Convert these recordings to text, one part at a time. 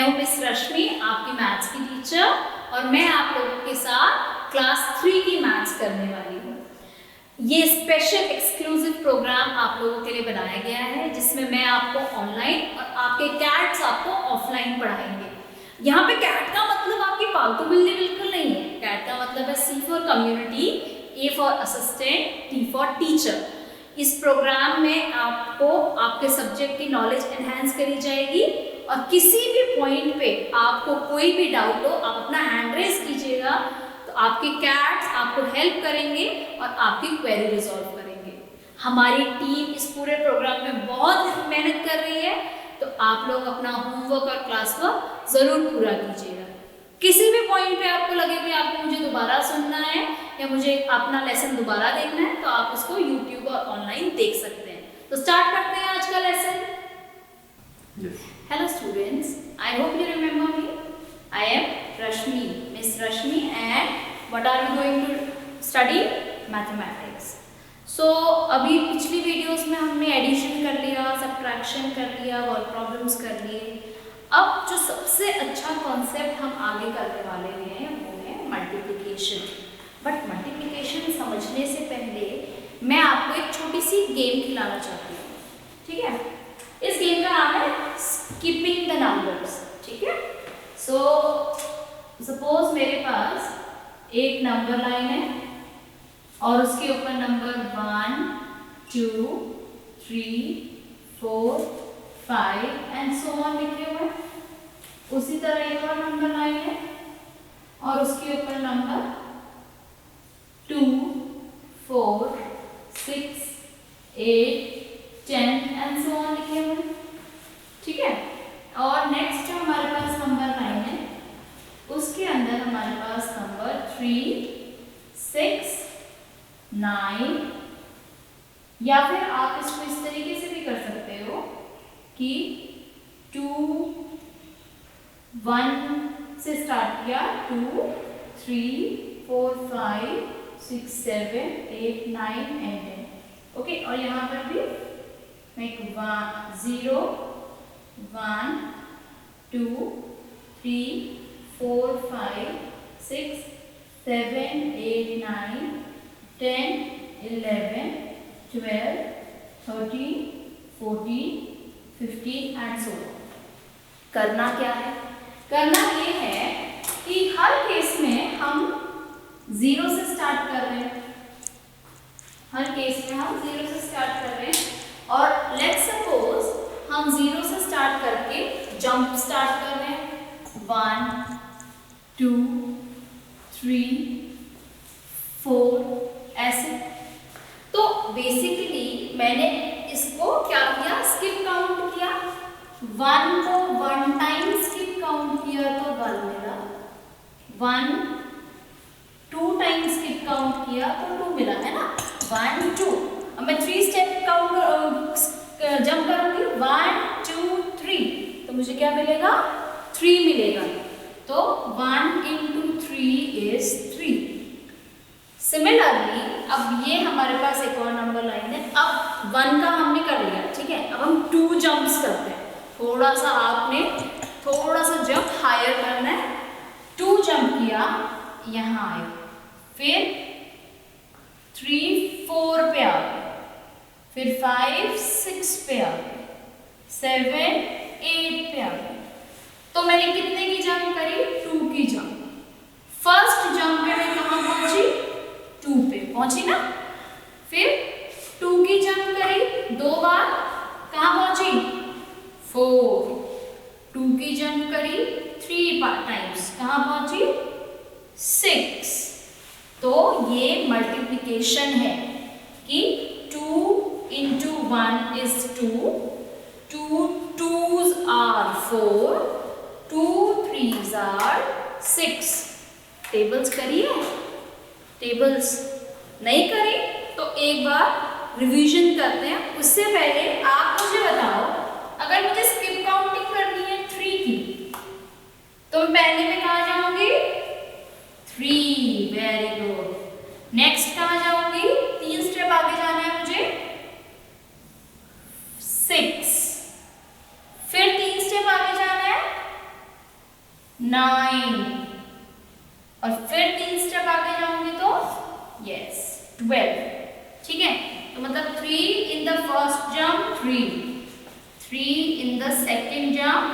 हूँ मिस रश्मि, आपकी मैथ्स की टीचर, और मैं आप लोगों के साथ क्लास 3 की मैथ्स करने वाली हूँ। ये स्पेशल एक्सक्लूसिव प्रोग्राम आप लोगों के लिए बनाया गया है, जिसमें मैं आपको ऑनलाइन और आपके कैट्स आपको ऑफलाइन पढ़ाएंगे। यहाँ पे कैट का मतलब आपकी पालतू बिल्ली बिल्कुल नहीं है। कैट का मतलब है C for community, A for assistant, T for teacher. इस प्रोग्राम में आपको आपके सब्जेक्ट की नॉलेज एनहांस करी जाएगी, और किसी भी पॉइंट पे आपको कोई भी डाउट हो, आप अपना हैंड रेज कीजिएगा, तो आपके कैट्स आपको हेल्प करेंगे और आपकी क्वेरी रिजॉल्व करेंगे। हमारी टीम इस पूरे प्रोग्राम में बहुत मेहनत कर रही है, तो आप लोग अपना होमवर्क और क्लास वर्क जरूर पूरा कीजिएगा। किसी भी पॉइंट पे आपको लगे कि आपको मुझे दोबारा सुनना है या मुझे अपना लेसन दोबारा देखना है, तो आप उसको यूट्यूब और ऑनलाइन देख सकते हैं। तो स्टार्ट करते हैं आज का lesson. Hello students, I hope you remember me. I am Rashmi, Miss Rashmi, and what are we going to study? Mathematics. So अभी पिछली वीडियोस में हमने एडिशन कर लिया, सब्ट्रैक्शन कर लिया, वर्ड प्रॉब्लम्स कर लिए। अब जो सबसे अच्छा कॉन्सेप्ट हम आगे करने वाले हैं वो है मल्टीप्लिकेशन। बट मल्टीप्लिकेशन समझने से पहले मैं आपको एक छोटी सी गेम खिलाना चाहती हूँ, ठीक है? इस गेम का नाम है स्किपिंग द नंबर्स, ठीक है? सो सपोज मेरे पास एक नंबर लाइन है और उसके ऊपर नंबर 1, 2, 3, 4, 5 एंड सो ऑन लिखे हुए हैं। उसी तरह एक और नंबर लाइन है और उसके ऊपर नंबर 2, 4, 6, 8, 10 एंड सो ऑन लिखे हुए, ठीक है? और नेक्स्ट जो हमारे पास नंबर 9 है, उसके अंदर हमारे पास नंबर 3, 6, 9, या फिर आप इसको इस तरीके से भी कर सकते हो कि 2, 1 से स्टार्ट किया, 2, 3, 4, 5, 6, 7, 8, 9 एंड 10, ओके? और यहाँ पर भी make 0, 1, 2, 3, 4, 5, 6, 7, 8, 9, 10, 11, 12, 13, 14, 15 and so on। करना क्या है? करना ये है कि हर केस में हम 0 से स्टार्ट कर रहे हैं। हर केस में हम 0 से स्टार्ट कर रहे हैं, और लेट्स सपोज हम 0 से स्टार्ट करके जंप स्टार्ट कर रहे हैं, 1, 2, 3, 4 ऐसे। तो बेसिकली मैंने इसको क्या किया? स्किप काउंट किया। 1 को 1 टाइम स्किप काउंट किया तो 1 मिला, 1, 2 टाइम स्किप काउंट किया तो 2 मिला, है ना? 1, 2। अब मैं 3 स्टेप काउंट जंप करूंगी, 1, 2, 3, तो मुझे क्या मिलेगा? 3 मिलेगा। तो 1 into 3 is 3। सिमिलरली अब ये हमारे पास एक और नंबर लाइन है। अब 1 का हमने कर लिया, ठीक है? अब हम 2 जंप्स करते हैं। थोड़ा सा आपने थोड़ा सा जंप हायर करना है। 2 जंप किया, यहाँ आए, फिर 3, 4 पे आ गए, फिर 5, 6 पे आ गए, 7, 8 पे आ गए। तो मैंने कितने की जंप करी? 2 की जंप। फर्स्ट जंप पे मैं कहाँ पहुंची? 2 पे पहुंची ना? फिर 2 की जंप करी 2 बार, कहाँ पहुंची? 4। 2 की जंप करी 3 टाइम्स, कहाँ पहुंची? 6। तो ये मल्टीप्लिकेशन है कि 2 into 1 is 2, 2 2s are 4, 2 3s are 6। Tables करिए? टेबल्स नहीं करी तो एक बार रिवीजन करते हैं। उससे पहले आप मुझे बताओ, अगर मुझे स्किप काउंटिंग करनी है 3 की, तो मैं पहले में कहाँ जाऊंगी? 3, वेरी गुड। नेक्स्ट कहाँ जाऊंगी? 3 स्टेप आगे जाना है मुझे, 6। फिर 3 स्टेप आगे जाना है 9 और फिर 3 स्टेप आगे जाऊंगी तो यस 12, ठीक है। तो मतलब 3 in the first jump 3 in the second jump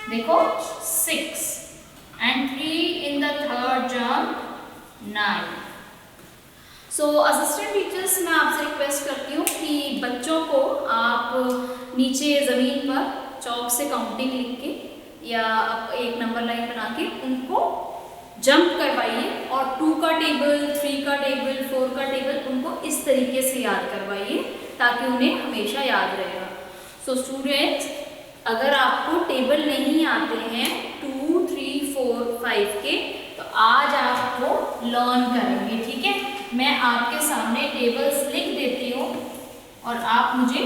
देखो 6 and 3 in the third jump 9। So assistant teachers, मैं आपसे रिक्वेस्ट करती हूँ कि बच्चों को आप नीचे ज़मीन पर चौक से काउंटिंग लिख के या आप एक नंबर लाइन बना के उनको जंप करवाइए और 2 का टेबल, 3 का टेबल, 4 का टेबल उनको इस तरीके से याद करवाइए ताकि उन्हें हमेशा याद रहेगा। सो स्टूडेंट्स, अगर आपको टेबल नहीं आते हैं 2, 3, 4, 5 के, तो आज आपको लर्न करेंगे, ठीक है। मैं आपके सामने टेबल्स लिख देती हूँ और आप मुझे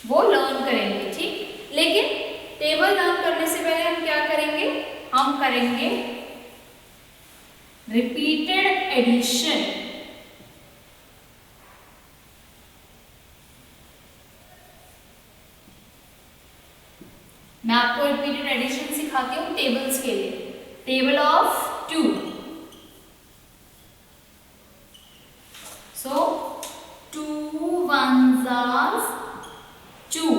वो लर्न करेंगे, ठीक। लेकिन टेबल लर्न करने से पहले हम क्या करेंगे, हम करेंगे रिपीटेड एडिशन। मैं आपको रिपीटेड एडिशन सिखाती हूँ टेबल्स के लिए। Table of 2, so 2 ones are 2,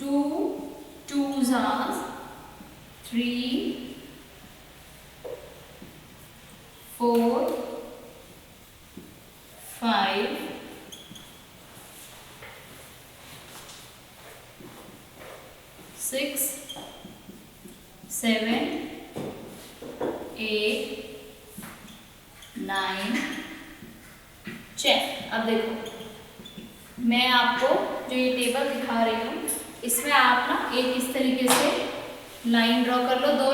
2 twos are 3, 4, 5, 6, 7, 8, 9, 10। अब देखो, मैं आपको जो ये टेबल दिखा रही हूँ इसमें आप ना एक इस तरीके से लाइन ड्रॉ कर लो, 2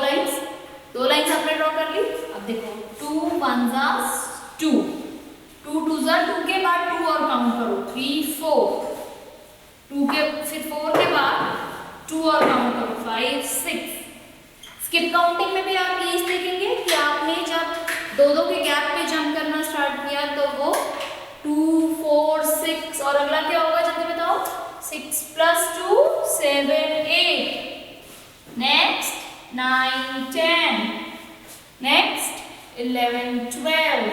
लाइंस आपने ड्रॉ कर ली। अब देखो 2 ones are 2, 2 twos are 2 के बाद 2 और काउंट करो 3, 4, 2 के फिर 4 के बाद 2 और काउंट करो 5, 6। स्किप काउंटिंग में भी आप ये देखेंगे कि आपने जब 2-2 के गैप पे जंप करना स्टार्ट किया तो वो 2, 4, 6 और अगला क्या होगा जल्दी बताओ, 6 + 2 7, 8, next 9, 10, next 11, 12,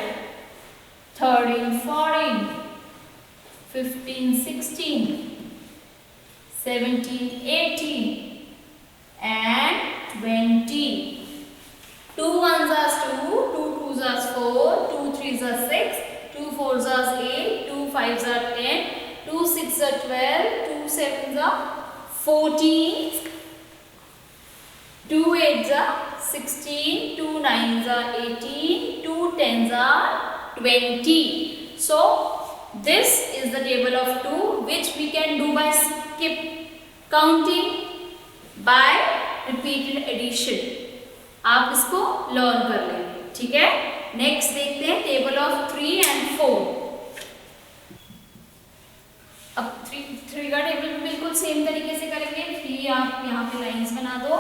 13, 14, 15, 16, 17, 18 and 20। 2 ones are 2, 2 twos are 4, 2 threes are 6, 2 fours are 8, 2 fives are 10, 2 sixes are 12, 2 sevens are 14, 2 eights are 16, 2 nines are 18, 2 tens are 20। So this is the table of 2 which we can do by skip counting, by repeated addition। आप इसको learn कर लेंगे, ठीक है। Next देखते हैं table of 3 and 4। अब 3 का टेबल भी बिल्कुल सेम तरीके से करेंगे। 3 आप यहाँ पे लाइंस बना दो,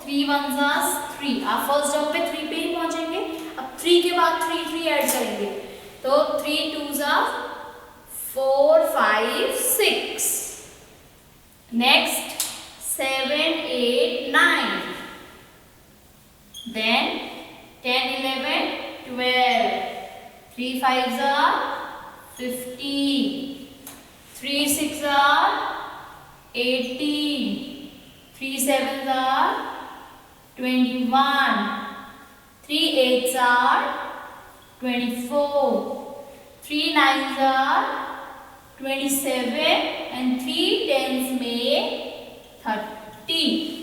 3 ones are 3, आप फर्स्ट जंप पे 3 पे ही पहुंचेंगे। अब 3 के बाद 3 ऐड करेंगे तो 3 twos are 4, 5, 6, next 7, 8, 9, then 10, 11, 12, 3 5s are 15, 3 6s are 18, 3 7s are 21, 3 8s are 24, 3 9s are 27 and 3 10s make 30।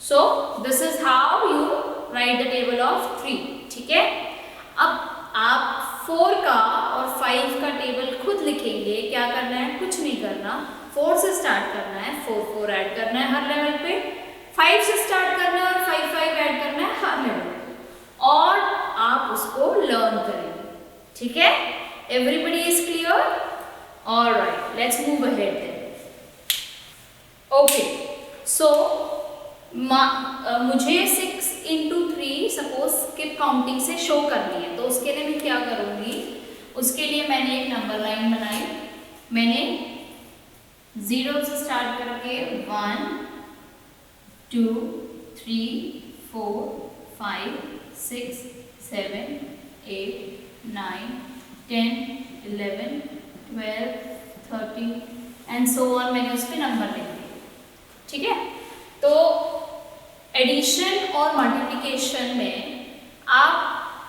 So this is how you write the table of 3, ठीक है। अब आप 4 का और 5 का टेबल खुद लिखेंगे। क्या करना है, कुछ नहीं करना, 4 से स्टार्ट करना है, 4 4 ऐड करना है हर लेवल पे, 5 से स्टार्ट करना है और 5 5 ऐड करना है हर लेवल पे, और आप उसको लर्न करेंगे, ठीक है। Everybody is clear? Alright, let's move ahead then. Okay, so मुझे 6 into 3 सपोज स्किप काउंटिंग से शो करनी है, तो उसके लिए मैं क्या करूँगी, उसके लिए मैंने एक नंबर लाइन बनाई। मैंने 0 से स्टार्ट करके 1 2 3 4 5 6 7 8 9 10 11 12 13 एंड सो ऑन। मैंने उस पर नंबर लिख दिए, ठीक है। तो एडिशन और मल्टीप्लिकेशन में आप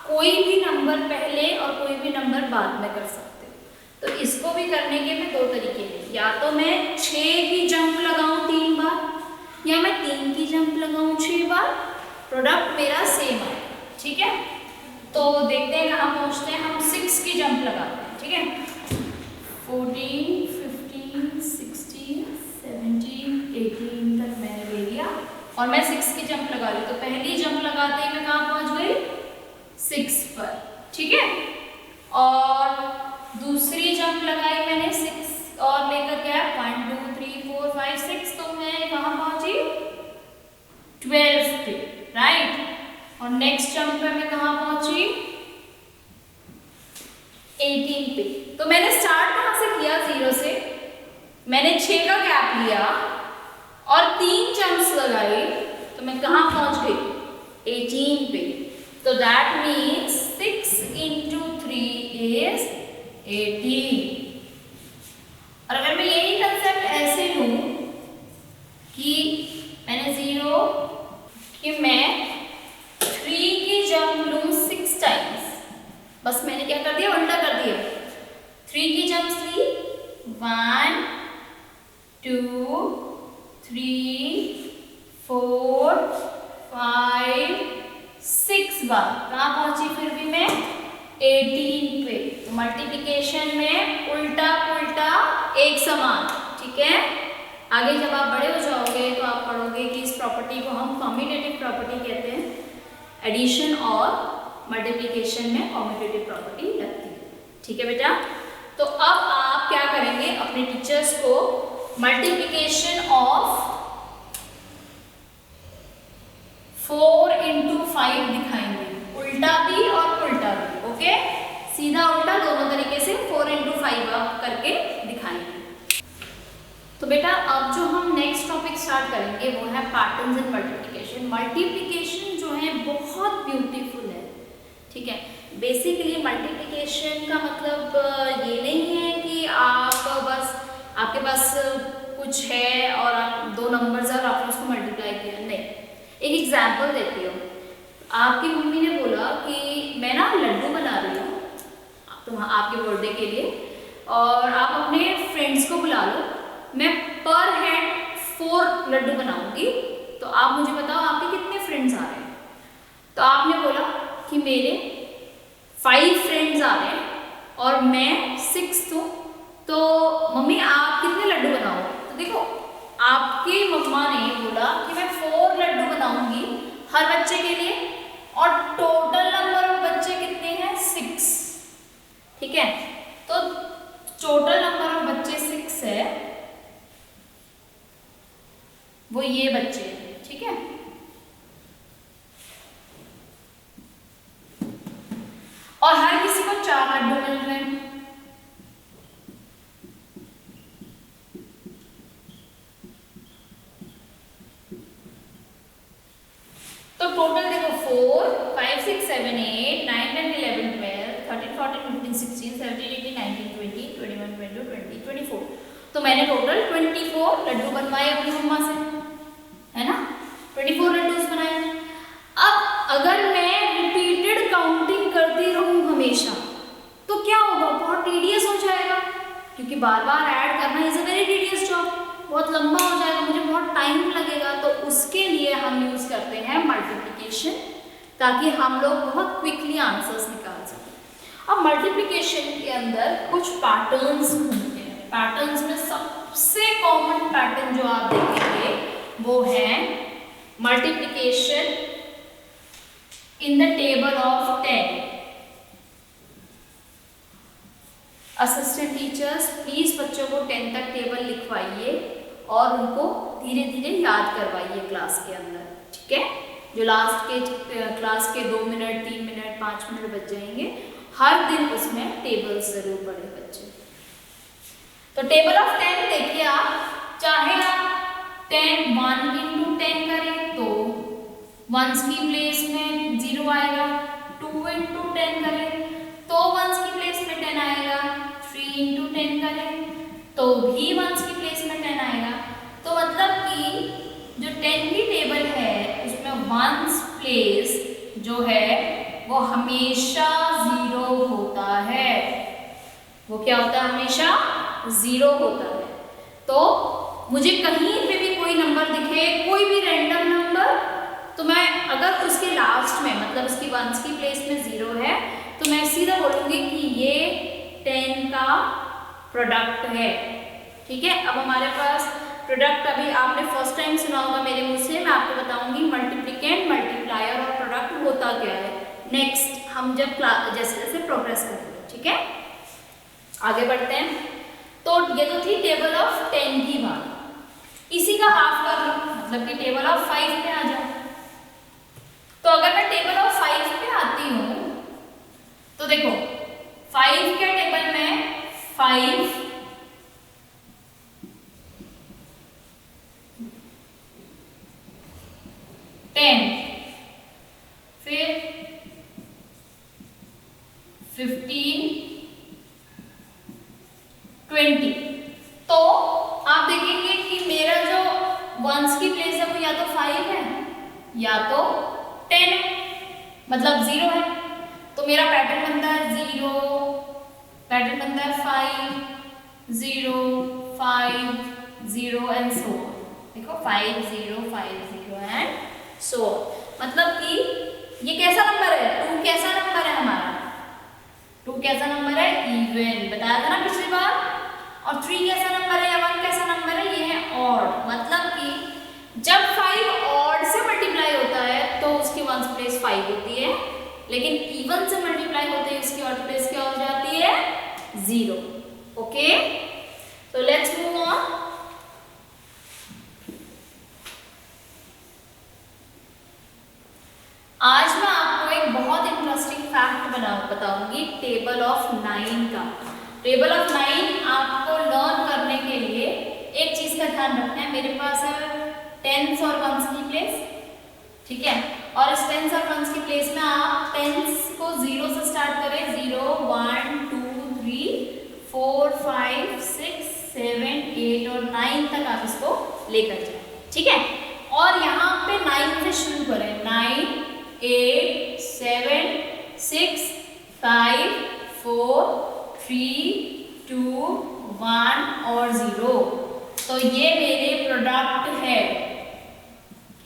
कोई भी नंबर पहले और कोई भी नंबर बाद में कर सकते हो। तो इसको भी करने के मैं दो तरीके हैं, या तो मैं 6 की जंप लगाऊं 3 बार, या मैं 3 की जंप लगाऊं 6 बार, प्रोडक्ट मेरा सेम आए, ठीक है। तो देखते हैं कहाँ पहुँचते हैं। हम 6 की जंप लगाते हैं, ठीक है। 14 15 16 17 18 तक मैंने ले लिया और मैं 6 की जंप लगा ली। तो पहली जंप लगाते ही मैं कहाँ पहुँच गई? 6 पर, ठीक है। और दूसरी जंप लगाई मैंने 6 और लेकर गया 1 2 3 4 5 6, तो मैं कहाँ पहुंची? 12 पे, राइट। और नेक्स्ट जंप पे मैं कहाँ पहुंची? 18 पे। तो मैंने स्टार्ट कहाँ से किया? 0 से। मैंने 6 का गैप लिया और 3 जंप्स लगाई, तो मैं कहाँ पहुंच गई? 18 पे। तो दैट मीन्स 6 into 3 is 18। और अगर मैं यही कंसेप्ट ऐसे लूं कि मैंने 0 कि मैं 3 की जंप लूं 6 टाइम्स, बस मैंने क्या कर दिया? उल्टा कर दिया। 3 की जंप्स ली 1 2 3 4 5 6 बार, कहाँ पहुंची फिर भी मैं? 18 पे। तो मल्टीप्लिकेशन में उल्टा पुल्टा एक समान, ठीक है। आगे जब आप बड़े हो जाओगे तो आप पढ़ोगे कि इस प्रॉपर्टी को हम कम्यूटेटिव प्रॉपर्टी कहते हैं। एडिशन और मल्टीप्लिकेशन में कम्यूटेटिव प्रॉपर्टी लगती है, ठीक है बेटा। तो अब आप क्या करेंगे? अपने टीचर्स को मल्टीप्लिकेशन ऑफ 4 into 5 दिखाएंगे, उल्टा भी और उल्टा भी, ओके। सीधा उल्टा दोनों तरीके से 4 into 5 आप करके दिखाएंगे। तो बेटा अब जो हम नेक्स्ट टॉपिक स्टार्ट करेंगे वो है पैटर्न्स इन मल्टीप्लिकेशन। मल्टीप्लिकेशन जो है बहुत ब्यूटीफुल है, ठीक है। बेसिकली मल्टीप्लिकेशन का मतलब ये नहीं है कि आप बस आपके पास कुछ है और आप 2 नंबर्स और आपने उसको मल्टीप्लाई किया, नहीं। एक एग्जाम्पल देती हूँ। आपकी मम्मी ने बोला कि मैं ना लड्डू बना रही हूँ तो आपके बर्थडे के लिए, और आप अपने फ्रेंड्स को बुला लो, मैं पर हेड 4 लड्डू बनाऊंगी, तो आप मुझे बताओ आपके कितने फ्रेंड्स आ रहे हैं। तो आपने बोला कि मेरे 5 फ्रेंड्स आ रहे हैं और मैं 6th हूँ, तो मम्मी आप कितने लड्डू बनाओगे? तो देखो आपकी मम्मा ने बोला कि मैं 4 लड्डू बनाऊंगी हर बच्चे के लिए, और टोटल नंबर ऑफ बच्चे कितने हैं? 6, ठीक है। तो टोटल नंबर ऑफ बच्चे 6 है, वो ये बच्चे हैं, ठीक है। और हर किसी को 4 लड्डू मिल रहे हैं। तो टोटल देखो 4 5 6 7 8 9 10 11 12 13 14 15 16 17 18 19 20 21 22 23 24। तो मैंने टोटल 24 लड्डू बनवाए अपनी मम्मा से, है ना। 24 लड्डूज बनाए। अब अगर मैं रिपीटेड काउंटिंग करती रहूं हमेशा तो क्या होगा? बहुत टीडियस हो जाएगा, क्योंकि बार बार ऐड करना is a very tedious job, बहुत लंबा हो जाएगा, मुझे बहुत टाइम लगेगा। तो उसके लिए हम यूज करते हैं मल्टीप्लिकेशन, ताकि हम लोग बहुत क्विकली आंसर्स निकाल सकें। अब मल्टीप्लिकेशन के अंदर कुछ पैटर्न्स होते हैं। पैटर्न्स में सबसे कॉमन पैटर्न जो आप देखेंगे वो है multiplication in the table of 10। Assistant teachers please बच्चों को 10 तक टेबल लिखवाइए और उनको धीरे धीरे याद करवाइए क्लास के अंदर, ठीक है। जो लास्ट के क्लास के 2 मिनट 3 मिनट 5 मिनट बच जाएंगे, हर दिन उसमें टेबल्स जरूर पढ़े बच्चे। तो टेबल ऑफ 10 देखिए आप, चाहे आप 10 1 into 10 करें तो वंस की प्लेस में 0 आएगा। 2 इंटू 10 करें तो वंस की प्लेस में 10 आएगा। 3 इंटू 10 करें तो भी वंस की प्लेस में 10 आएगा। तो मतलब कि जो 10 की टेबल है उसमें वंस प्लेस जो है वो हमेशा 0 होता है। वो क्या होता है? हमेशा 0 होता है। तो मुझे कहीं पे भी कोई नंबर दिखे, कोई भी रैंडम नंबर, तो मैं अगर उसके लास्ट में मतलब उसकी वंस की प्लेस में 0 है तो मैं सीधा बोलूंगी कि ये 10 का प्रोडक्ट है। ठीक है, अब हमारे पास प्रोडक्ट अभी आपने फर्स्ट टाइम सुना होगा मेरे मुंह से, मैं आपको बताऊंगी मल्टीप्लिकेंट, मल्टीप्लायर और प्रोडक्ट होता क्या है नेक्स्ट हम जब जैसे जैसे प्रोग्रेस करेंगे। ठीक है, आगे बढ़ते हैं। तो ये तो थी टेबल ऑफ 10 की बात। इसी का हाफ कर लो, मतलब कि टेबल ऑफ 5 पे आ जाओ। तो अगर मैं टेबल ऑफ 5 पे आती हूं तो देखो 5 के टेबल में 5, 10, फिर 15, 20। तो आप देखेंगे कि मेरा जो वंस की प्लेस है वो या तो 5 है या तो 10 है, मतलब 0 है। तो मेरा पैटर्न बनता है 0, पैटर्न बनता है 5, 0, 5, 0 एंड सो। देखो 5, 0, 5, 0 एंड सो। मतलब कि ये कैसा नंबर है? 2 कैसा नंबर है हमारा? 2 कैसा नंबर है? इवन। बताया था ना पिछली बार। और 3 कैसा नंबर है या 1 कैसा नंबर है? ये है ऑड। मतलब कि जब 5 ऑड से मल्टीप्लाई होता है तो उसकी वंस प्लेस 5 होती है, लेकिन इवन से मल्टीप्लाई होते ही उसकी ऑड प्लेस क्या हो जाती है? 0। ओके, तो लेट्स मूव ऑन। आज मैं आपको एक बहुत इंटरेस्टिंग फैक्ट बताऊंगी टेबल ऑफ 9 का। टेबल ऑफ 9 आपको लर्न करने के लिए एक चीज का ध्यान रखना है। मेरे पास है टेंस और वंस की प्लेस, ठीक है, और इस टेंस और वंस की प्लेस में आप टेंस को 0 से स्टार्ट करें। 0, 1, 2, 3, 4, 5, 6, 7, 8 और 9 तक आप इसको लेकर जाए। ठीक है, और यहाँ पे 9 से शुरू करें। 9, 8, 7, 6, 5, 4, 3, 2, 1 और 0। तो ये मेरे प्रोडक्ट है।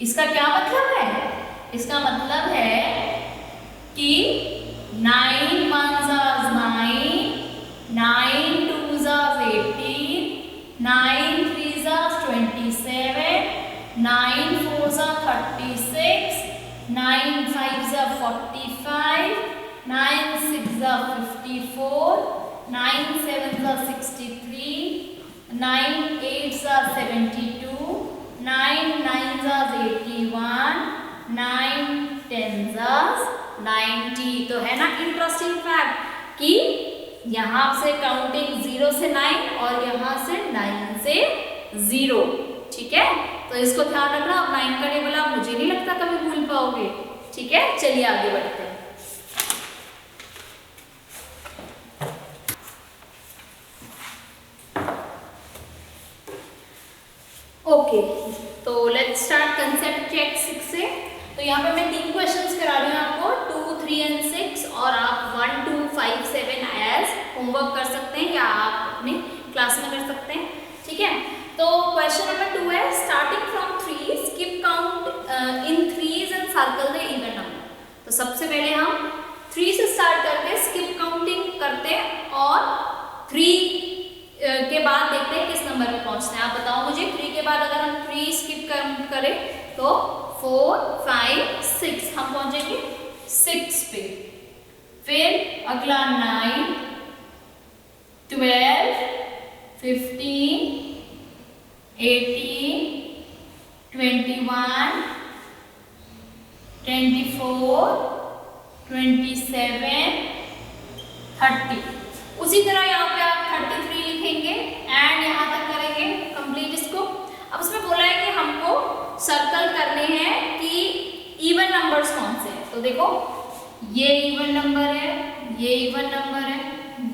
इसका क्या मतलब है? इसका मतलब है कि 9 1s are 9, 9 2s are 18, 9 3s are 27, 9 4s are 36, 9 5s are 45, 9 6s are 54, 9 7s are 63, 9 8s are 72, 9 9s are 81, 9 10s are 90। तो है ना इंटरेस्टिंग फैक्ट कि यहाँ से काउंटिंग 0 से 9 और यहाँ से 9 से 0। ठीक है, तो इसको ध्यान रखना। अब 9 का टेबल आप मुझे नहीं लगता कभी भूल पाओगे। ठीक है, चलिए आगे बढ़ते हैं। ओके, तो लेट्स स्टार्ट कंसेप्ट चेक 6 से। तो यहाँ पे मैं 3 क्वेश्चंस करा रही हूँ आपको, 2, 3 एंड 6, और आप 1, 2, 5, 7 एज होमवर्क कर सकते हैं या आप अपने क्लास में कर सकते हैं। ठीक है, तो क्वेश्चन नंबर 2 है, starting from 3 skip count in threes and circle the even number. तो सबसे पहले हम 3 से स्टार्ट करते हैं, स्किप काउंटिंग करते हैं और 3 के बाद देखते हैं किस नंबर पे पहुंचते हैं। आप बताओ मुझे, 3 के बाद अगर हम 3 स्किप करें तो 4, 5, 6 हम पहुंचेंगे 6 पे। फिर अगला 9, 12, 15, 18, 21, 24, 27, 30। उसी तरह यहाँ पे आप 33 लिखेंगे एंड यहाँ तक करेंगे कंप्लीट इसको। अब इसमें बोला है कि हमको सर्कल तो देखो ये इवन नंबर है, ये इवन नंबर है,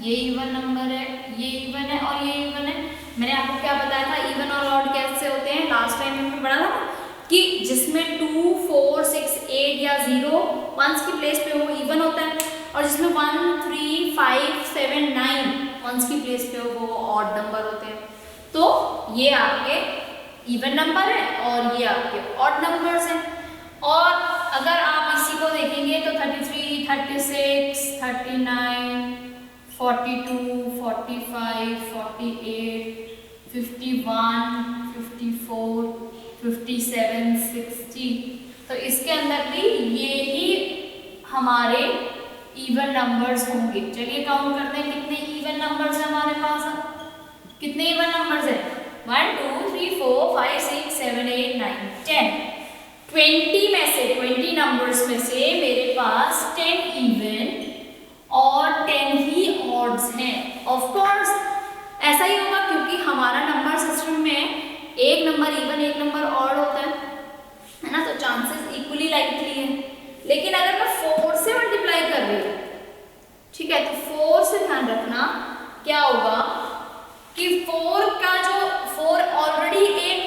ये इवन नंबर है, ये इवन है और ये इवन है। मैंने आपको क्या बताया था इवन और ऑड कैसे होते हैं, लास्ट टाइम हमने पढ़ा था कि जिसमें 2, 4, 6, 8 या 0 वंस की प्लेस पे वो इवन होता है और जिसमें 1, 3, 5, 7, 9 वंस की प्लेस पे वो ऑड नंबर होते हैं। तो ये आपके इवन नंबर है और ये आपके ऑड नंबर्स हैं। और अगर आप इसी को देखेंगे तो 33, 36, 39, 42, 45, 48, 51, 54, 57, 60, तो इसके अंदर भी ये ही हमारे इवन नंबर्स होंगे। चलिए काउंट करते हैं कितने इवन नंबर्स हैं हमारे पास। कितने इवन नंबर्स हैं? 1, 2, 3, 4, 5, 6, 7, 8, 9, 10। 20 में से 20 नंबर्स में से मेरे पास 10 इवन और 10 ही ऑड्स हैं। ऑफ कोर्स ऐसा ही होगा क्योंकि हमारा नंबर सिस्टम में एक नंबर इवन एक नंबर ऑड होता है ना, तो चांसेस इक्वली लाइकली है। लेकिन अगर मैं 4 से मल्टीप्लाई कर रही हूँ, ठीक है, तो 4 से ध्यान रखना क्या होगा कि 4 का जो 4 ऑलरेडी एक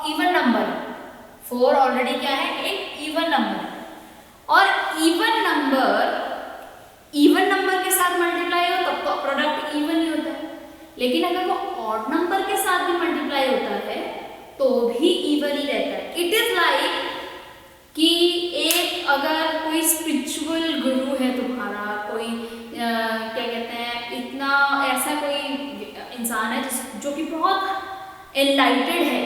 इवन नंबर है, 4 ऑलरेडी क्या है, एक इवन नंबर है और इवन नंबर के साथ मल्टीप्लाई हो तब तो प्रोडक्ट इवन ही होता है। लेकिन अगर वो ऑड नंबर के साथ भी मल्टीप्लाई होता है तो भी इवन ही रहता है। इट इज लाइक कि एक अगर कोई स्पिरिचुअल गुरु है तुम्हारा, कोई क्या कहते हैं, इतना ऐसा कोई इंसान है जो कि बहुत एनलाइटेड है,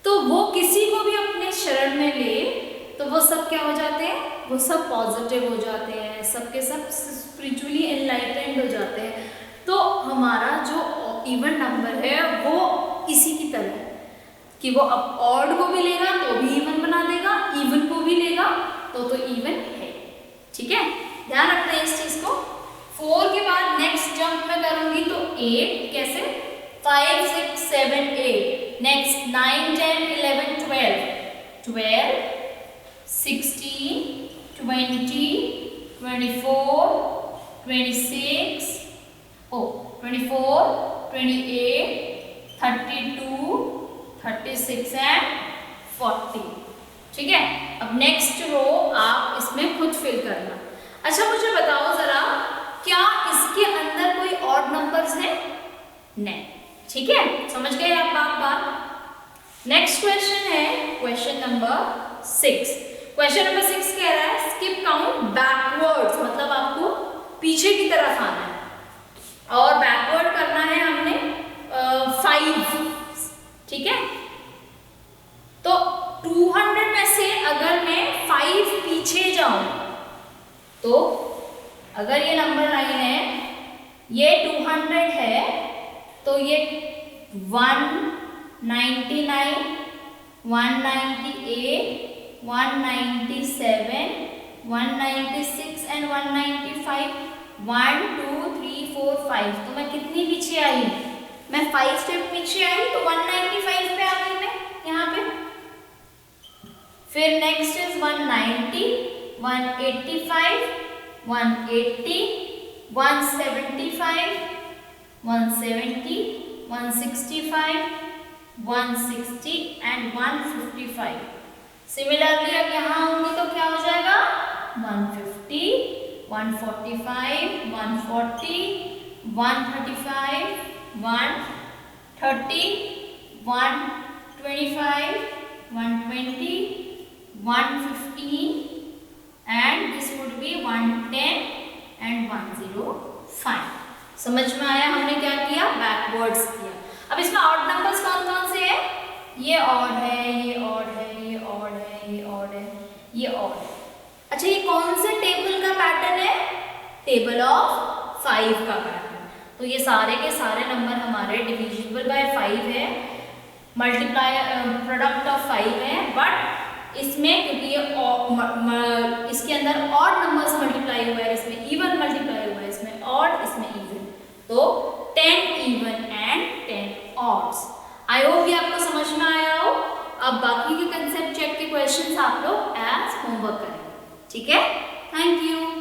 तो वो किसी को भी अपने शरण में ले तो वो सब क्या हो जाते हैं, वो सब पॉजिटिव हो जाते हैं, सबके सब स्पिरिचुअली एनलाइटेंड हो जाते हैं। तो हमारा जो इवन नंबर है वो इसी की तरह है कि वो अब ऑड को भी लेगा तो भी इवन बना देगा, इवन को भी लेगा तो इवन है। ठीक है, ध्यान रखते हैं इस चीज को। 4 के बाद नेक्स्ट जंप मैं करूंगी तो 8 कैसे, 5, 6, 7, 8, नेक्स्ट 9, 10, 11, 12, 16, 20, 24, 26, 24, 28, 32, 36 एंड 40। ठीक है, अब नेक्स्ट रो आप इसमें खुद फिल करना। अच्छा मुझे बताओ जरा, क्या इसके अंदर कोई ऑड नंबर्स हैं? नहीं। ठीक है, समझ गए आप बात। नेक्स्ट क्वेश्चन है क्वेश्चन नंबर 6। क्वेश्चन नंबर 6 कह रहा है स्किप काउंट बैकवर्ड्स, मतलब आपको पीछे की तरफ आना है और बैकवर्ड करना है हमने 5। ठीक है, तो 200 में से अगर मैं 5 पीछे जाऊं तो अगर ये नंबर लाइन है, ये 200 है तो ये 199, 198, 197, 196 एंड 195, 1, 2, 3, 4, 5। तो मैं कितनी पीछे आई? मैं 5 स्टेप पीछे आई तो 195 पे आ गई मैं यहाँ पे। फिर नेक्स्ट इज 190, 185, 180, 175, 170, 165, 160 एंड 155। सिमिलरली अब यहाँ होंगी तो क्या हो जाएगा, 150, 145, 140, 135, 130, 125, 120, 115 and this would be 110 and 105। समझ में आया हमने क्या किया, बैकवर्ड्स किया। अब इसमें ऑड नंबर्स कौन कौन से हैं? ये ऑड है, ये ऑड है, ये ऑड है, ये ऑड है, ये ऑड है। अच्छा ये कौन से टेबल का पैटर्न है? टेबल ऑफ 5 का पैटर्न। तो ये सारे के सारे नंबर हमारे डिविजिबल बाय 5 है, मल्टीप्लाई प्रोडक्ट ऑफ 5 है, बट इसमें क्योंकि ये इसके अंदर ऑड नंबर्स मल्टीप्लाई हुआ है, इसमें इवन मल्टीप्लाई हुआ है, इसमें ऑड, इसमें इवन, तो 10 even and 10 odds. I hope ये आपको समझ में आया हो। अब बाकी के कंसेप्ट चेक के क्वेश्चंस आप लोग एज होमवर्क करेंगे। ठीक है, थैंक यू।